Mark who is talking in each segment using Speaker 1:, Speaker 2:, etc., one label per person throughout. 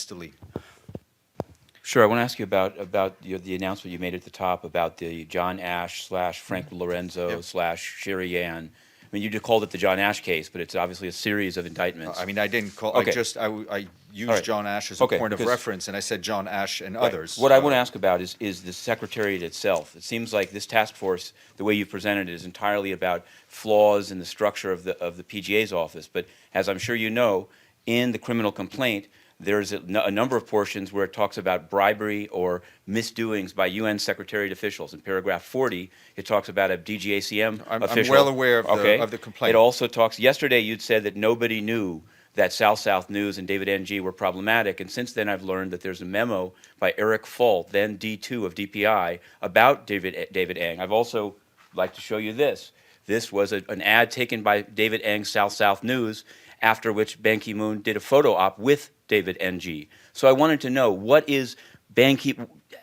Speaker 1: needs to leave.
Speaker 2: Sure. I want to ask you about the announcement you made at the top about the John Ashe / Frank Lorenzo / Sherry Yan. I mean, you just called it the John Ashe case, but it's obviously a series of indictments.
Speaker 1: I mean, I didn't call.
Speaker 2: Okay.
Speaker 1: I used
Speaker 2: All right.
Speaker 1: John Ashe as a
Speaker 2: Okay,
Speaker 1: point of
Speaker 2: because-
Speaker 1: reference, and I said John Ashe and
Speaker 2: Right.
Speaker 1: others.
Speaker 2: What I want to ask about is the Secretariat itself. It seems like this task force, the way you presented it, is entirely about flaws in the structure of the PGA's office. But as I'm sure you know, in the criminal complaint, there's a number of portions where it talks about bribery or misdoings by UN Secretariat officials. In paragraph 40, it talks about a DGACM
Speaker 1: I'm
Speaker 2: official.
Speaker 1: well aware of
Speaker 2: Okay.
Speaker 1: the complaint.
Speaker 2: It also talks, yesterday you'd said that nobody knew that South News and David Ng were problematic, and since then I've learned that there's a memo by Eric Fault, then D2 of DPI, about David Ng. I've also like to show you this. This was an ad taken by David Ng's South News, after which Ban Ki-moon did a photo op with David Ng. So I wanted to know,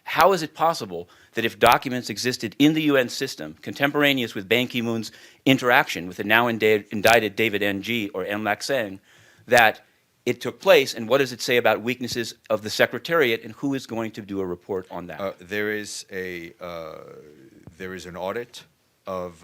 Speaker 2: how is it possible that if documents existed in the UN system, contemporaneous with Ban Ki-moon's interaction with the now indicted David Ng or Ng Lap Seng, that it took place, and what does it say about weaknesses of the Secretariat, and who is going to do a report on that?
Speaker 1: There is an audit of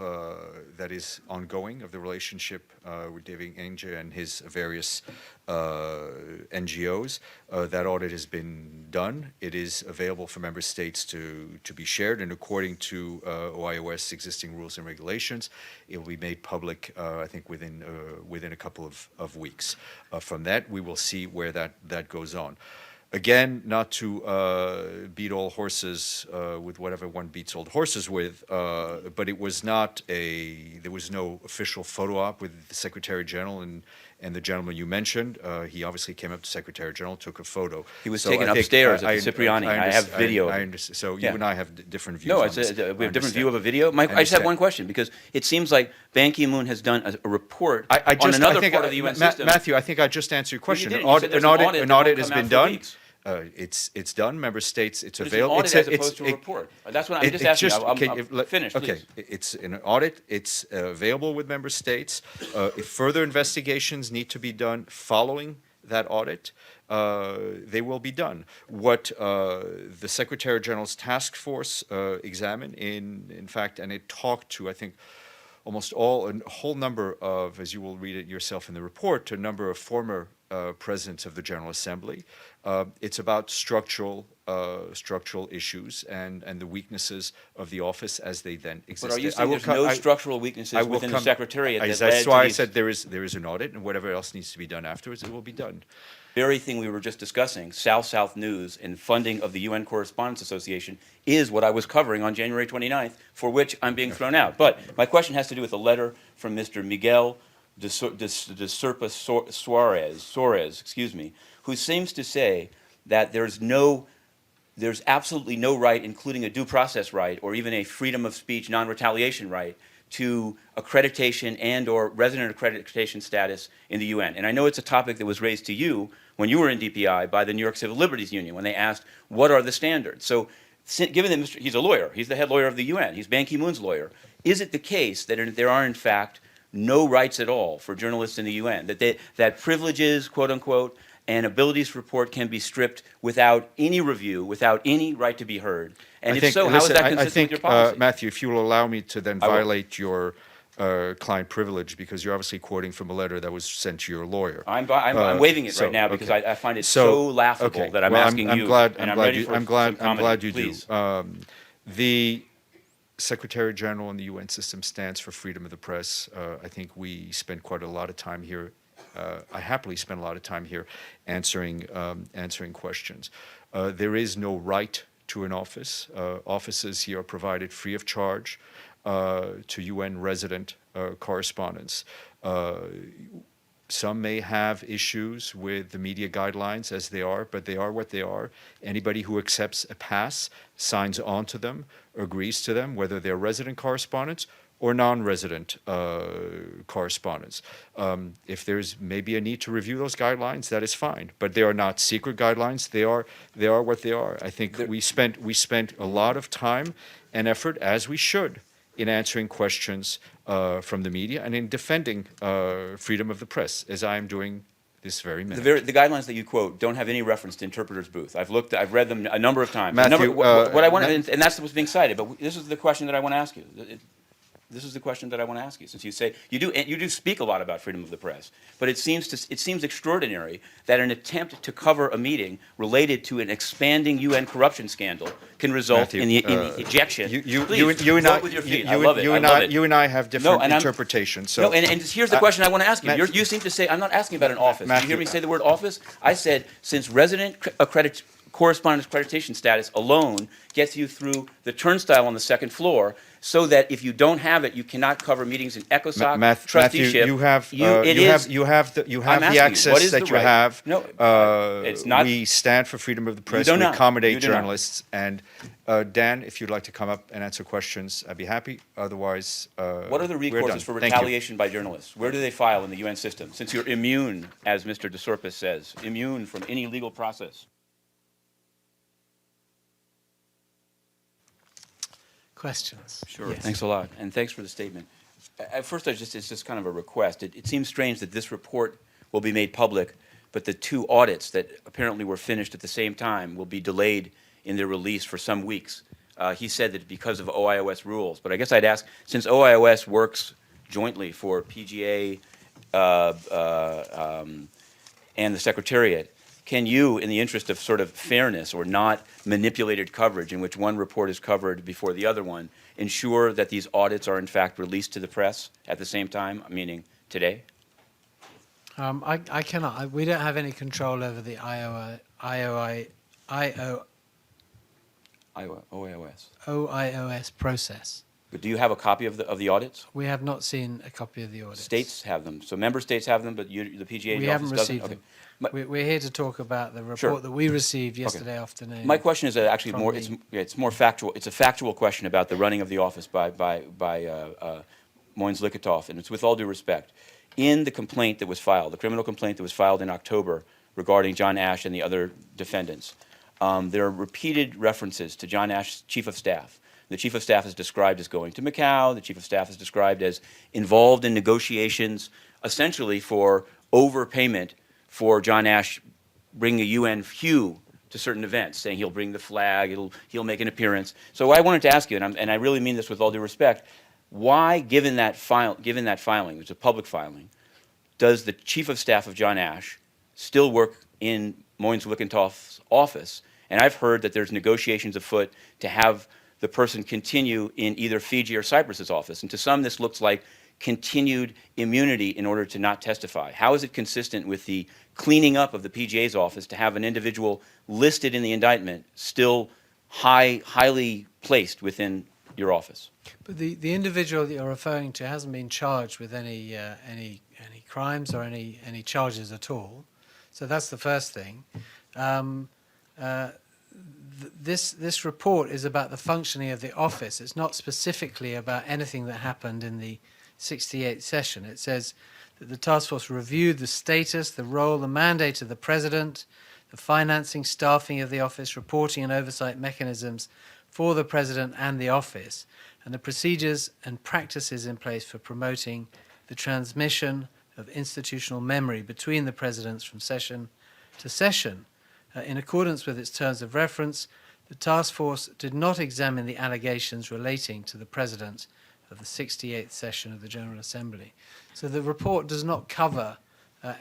Speaker 1: that is ongoing of the relationship with David Ng and his various NGOs. That audit has been done. It is available for member states to be shared, and according to OIOS existing rules and regulations, it will be made public, I think, within a couple of weeks. From that, we will see where that goes on. Again, not to beat all horses with whatever one beats old horses with, but it was not there was no official photo op with the Secretary General and the gentleman you mentioned. He obviously came up to Secretary General, took a photo.
Speaker 2: He was
Speaker 1: So
Speaker 2: taken
Speaker 1: I think
Speaker 2: upstairs at the Cipriani. I have video.
Speaker 1: I understand. So
Speaker 2: Yeah.
Speaker 1: you and I have different views
Speaker 2: No,
Speaker 1: on
Speaker 2: it's
Speaker 1: this.
Speaker 2: we have a
Speaker 1: I
Speaker 2: different view of a
Speaker 1: understand.
Speaker 2: video. I just have
Speaker 1: understand.
Speaker 2: one question, because it seems like Ban Ki-moon has done a report
Speaker 1: I
Speaker 2: on
Speaker 1: just,
Speaker 2: another
Speaker 1: I think,
Speaker 2: part of the UN
Speaker 1: Ma-
Speaker 2: system.
Speaker 1: Matthew, I think I just answered your question.
Speaker 2: didn't.
Speaker 1: An
Speaker 2: You said
Speaker 1: audit,
Speaker 2: there's
Speaker 1: an
Speaker 2: an
Speaker 1: audit,
Speaker 2: audit
Speaker 1: an
Speaker 2: that won't
Speaker 1: audit has
Speaker 2: come out
Speaker 1: been
Speaker 2: for
Speaker 1: done.
Speaker 2: weeks.
Speaker 1: It's done. Member states, it's
Speaker 2: But
Speaker 1: available.
Speaker 2: It's an audit as opposed to a report. That's what I'm just asking. Finish,
Speaker 1: okay,
Speaker 2: please.
Speaker 1: it's an audit. It's available with member states. If further investigations need to be done following that audit, they will be done. What the Secretary General's task force examined, in fact, and it talked to, I think, almost a whole number of, as you will read it yourself in the report, to a number of former presidents of the General Assembly. It's about structural issues and the weaknesses of the office as they then exist.
Speaker 2: But are you saying there's no structural weaknesses within the Secretariat that led
Speaker 1: That's
Speaker 2: to
Speaker 1: why I
Speaker 2: these-
Speaker 1: said there is an audit, and whatever else needs to be done afterwards, it will be done.
Speaker 2: very thing we were just discussing, South News and funding of the UN Correspondents Association, is what I was covering on January 29th, for which I'm being thrown out. But my question has to do with a letter from Mr. Miguel de Serpa Suarez, who seems to say that there's absolutely no right, including a due process right, or even a freedom of speech, non-retaliation right, to accreditation and or resident accreditation status in the UN. And I know it's a topic that was raised to you when you were in DPI by the New York Civil Liberties Union, when they asked, what are the standards? So given that he's a lawyer, he's the head lawyer of the UN, he's Ban Ki-moon's lawyer, is it the case that there are, in fact, no rights at all for journalists in the UN, that privileges, quote unquote, and abilities to report can be stripped without any review, without any right to be heard? And if so, how is that consistent with your policy?
Speaker 1: Matthew, if you will allow me to then
Speaker 2: I will.
Speaker 1: violate your client privilege, because you're obviously quoting from a letter that was sent to your lawyer.
Speaker 2: I'm waiving it right now because
Speaker 1: okay.
Speaker 2: I find it so laughable that I'm asking you, and I'm ready for some comedy.
Speaker 1: I'm glad you
Speaker 2: Please.
Speaker 1: do. The Secretary General in the UN system stands for freedom of the press. I think we spend quite a lot of time here. I happily spend a lot of time here answering questions. There is no right to an office. Offices here are provided free of charge to UN resident correspondents. Some may have issues with the media guidelines as they are, but they are what they are. Anybody who accepts a pass, signs on to them, agrees to them, whether they're resident correspondents or non-resident correspondents. If there's maybe a need to review those guidelines, that is fine. But they are not secret guidelines. They are what they are. I think we spent a lot of time and effort, as we should, in answering questions from the media and in defending freedom of the press, as I am doing this very minute.
Speaker 2: The guidelines that you quote don't have any reference to interpreter's booth. I've read them a number of times.
Speaker 1: Matthew,
Speaker 2: What I want, and that's what's being cited. But this is the question that I want to ask you. This is the question that I want to ask you, since you say you do speak a lot about freedom of the press, but it seems extraordinary that an attempt to cover a meeting related to an expanding UN corruption scandal can result in the ejection.
Speaker 1: You and I have different interpretations. So
Speaker 2: and here's the question I want to ask you. You seem to say, I'm not asking about an office. Did you hear me say the word office? I said, since resident correspondence accreditation status alone gets you through the turnstile on the second floor, so that if you don't have it, you cannot cover meetings in ECOSOC, trusteeship.
Speaker 1: Matthew, you have the access that you have.
Speaker 2: No, it's not.
Speaker 1: We stand for freedom of the press. We accommodate journalists. And Dan, if you'd like to come up and answer questions, I'd be happy. Otherwise,
Speaker 2: what are the recourses for retaliation by journalists? Where do they file in the UN system? Since you're immune, as Mr. DeSorpis says, immune from any legal process.
Speaker 3: Questions?
Speaker 2: Sure.
Speaker 3: Yes.
Speaker 2: Thanks a lot, and thanks for the statement. At first, it's just kind of a request. It seems strange that this report will be made public, but the two audits that apparently were finished at the same time will be delayed in their release for some weeks. He said that because of OIOS rules, but I guess I'd ask, since OIOS works jointly for PGA and the Secretariat, can you, in the interest of sort of fairness or not manipulated coverage in which one report is covered before the other one, ensure that these audits are in fact released to the press at the same time, meaning today?
Speaker 3: I cannot. We don't have any control over the OIOS process.
Speaker 2: But do you have a copy of the audits?
Speaker 3: We have not seen a copy of the audits.
Speaker 2: States have them. So member states have them, but the PGA
Speaker 3: we
Speaker 2: office
Speaker 3: haven't
Speaker 2: doesn't?
Speaker 3: received
Speaker 2: Okay.
Speaker 3: them. We're here to talk about the report
Speaker 2: Sure.
Speaker 3: that we received yesterday afternoon.
Speaker 2: My question is actually more. It's more factual. It's a factual question about the running of the office by Moins Likhatov, and it's with all due respect. In the complaint that was filed, the criminal complaint that was filed in October regarding John Ashe and the other defendants, there are repeated references to John Ashe's chief of staff. The chief of staff is described as going to Macau. The chief of staff is described as involved in negotiations, essentially for overpayment for John Ashe bringing a UN hue to certain events, saying he'll bring the flag, he'll make an appearance. So I wanted to ask you, and I really mean this with all due respect, why, given that filing, it's a public filing, does the chief of staff of John Ashe still work in Moins Likhatov's office? And I've heard that there's negotiations afoot to have the person continue in either Fiji or Cyprus's office. And to some, this looks like continued immunity in order to not testify. How is it consistent with the cleaning up of the PGA's office to have an individual listed in the indictment still highly placed within your office?
Speaker 3: But the individual that you're referring to hasn't been charged with any crimes or any charges at all. So that's the first thing. This report is about the functioning of the office. It's not specifically about anything that happened in the 68th session. It says that the task force reviewed the status, the role, the mandate of the president, the financing, staffing of the office, reporting and oversight mechanisms for the president and the office, and the procedures and practices in place for promoting the transmission of institutional memory between the presidents from session to session. In accordance with its terms of reference, the task force did not examine the allegations relating to the president of the 68th session of the General Assembly. So the report does not cover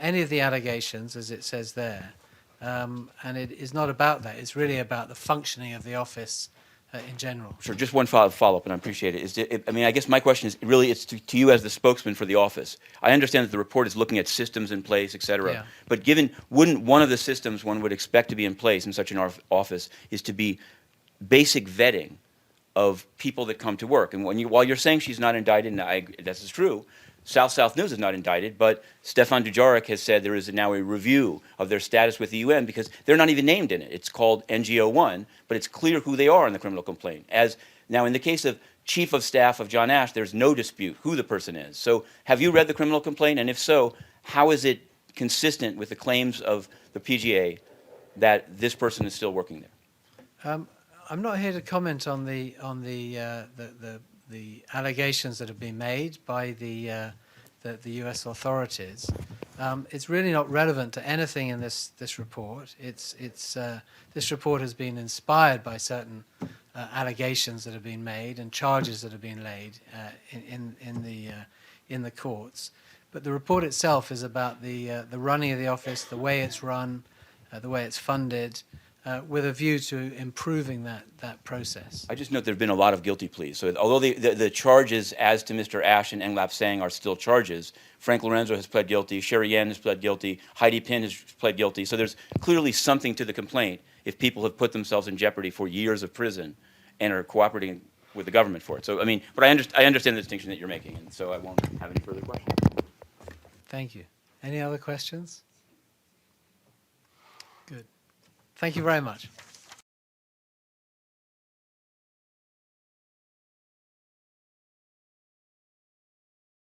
Speaker 3: any of the allegations, as it says there, and it is not about that. It's really about the functioning of the office in general.
Speaker 2: Sure. Just one follow-up, and I appreciate it. I guess my question is really it's to you as the spokesman for the office. I understand that the report is looking at systems in place, et cetera.
Speaker 3: Yeah.
Speaker 2: But wouldn't one of the systems one would expect to be in place in such an office is to be basic vetting of people that come to work? And while you're saying she's not indicted, and this is true, South News is not indicted, but Stephane Dujarric has said there is now a review of their status with the UN because they're not even named in it. It's called NGO1, but it's clear who they are in the criminal complaint. Now, in the case of Chief of Staff of John Ashe, there's no dispute who the person is. So have you read the criminal complaint? And if so, how is it consistent with the claims of the PGA that this person is still working there?
Speaker 3: I'm not here to comment on the allegations that have been made by the U.S. authorities. It's really not relevant to anything in this report. This report has been inspired by certain allegations that have been made and charges that have been laid in the courts. But the report itself is about the running of the office, the way it's run, the way it's funded, with a view to improving that process.
Speaker 2: I just note there have been a lot of guilty pleas. So although the charges as to Mr. Ashe and Ng Lap Seng are still charges, Frank Lorenzo has pled guilty, Sherry Yan has pled guilty, Heidi Pin has pled guilty. So there's clearly something to the complaint if people have put themselves in jeopardy for years of prison and are cooperating with the government for it. So, I mean, but I understand the distinction that you're making, and so I won't have any further questions.
Speaker 3: Thank you. Any other questions? Good. Thank you very much.